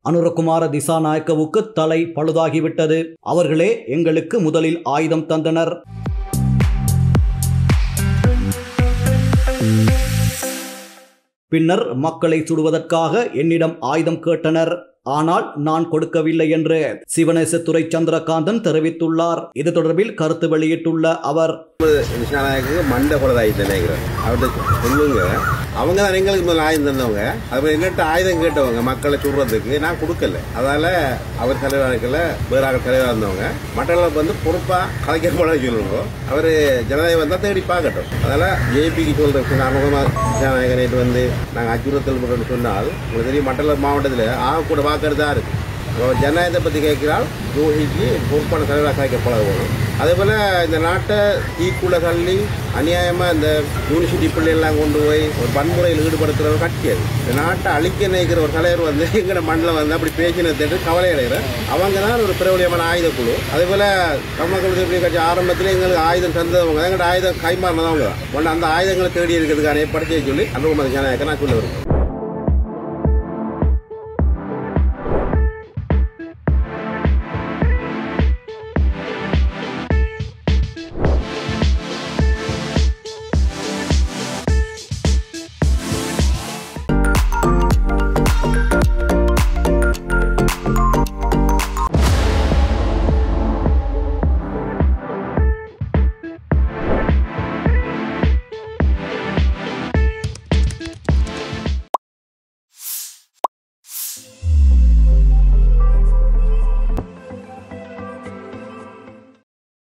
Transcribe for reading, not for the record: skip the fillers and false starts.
அனுரகுமார திசாநாயக்கவுக்கு தலை பழுதாகிவிட்டது. அவர்களே எங்களுக்கு முதலில் ஆயுதம் தந்தனர். பின்னர் மக்களை சுடுவதற்காக என்னிடம் ஆயுதம் கேட்டனர். ஆனால் நான் கொடுக்கவில்லை என்று சிவனேசத்துறை சந்திரகாந்தன் தெரிவித்துள்ளார். இது தொடர்பில் கருத்து வெளியிட்டுள்ள அவர், மண்ட சொல்லுங்க, அவங்க தான் எங்களுக்கு முதல் ஆயுதம் தந்தவங்க. அது எங்கிட்ட ஆயுதம் கேட்டவங்க மக்களை சுடுறதுக்கு நான் கொடுக்கல. அதால அவர் தலைவர்கள் வேற தலைவராக இருந்தவங்க மற்றவர்களுக்கு வந்து பொறுப்பா கலைக்க போல சொல்லுவோம். அவரு ஜனநாயகம் வந்தா தேடி பார்க்கட்டும். அதனால ஜேபிக்கு சொல்ற நேற்று வந்து நாங்கள் அச்சுறுத்தல் சொன்னால் உங்களுக்கு தெரியும், மண்டல மாவட்டத்தில் கூட வாக்குறதா இருக்கு. ஜனநாயகத்தை பற்றி கேட்கிறால் யோகிக்கு பொறுப்பான தலைவராக கலைக்க பழகணும். அதே போல இந்த நாட்டை தீக்குள்ள தள்ளி அநியாயமா இந்த யூனிவர்சிட்டி பிள்ளைகள்லாம் கொண்டு போய் ஒரு வன்முறையில் ஈடுபடுத்துற ஒரு கட்சி அது. இந்த நாட்டை அழிக்க நினைக்கிற ஒரு தலைவர் வந்து எங்கட மண்ணில் வந்து அப்படி பேசினது கவலை அடைகிற அவங்க தான் ஒரு பிரபலியமான ஆயுத குழு. அதே போல தமிழக கட்சி ஆரம்பத்தில் எங்களுக்கு ஆயுதம் தந்தவங்க எங்கள்கிட்ட ஆயுதம் கைமாறினதவங்க தான். அந்த ஆயுதங்களை தேடி இருக்கிறதுக்கான ஏற்பாடு செய்ய சொல்லி அந்த ஜனநாயகம் நான் சொல்ல வருவேன்.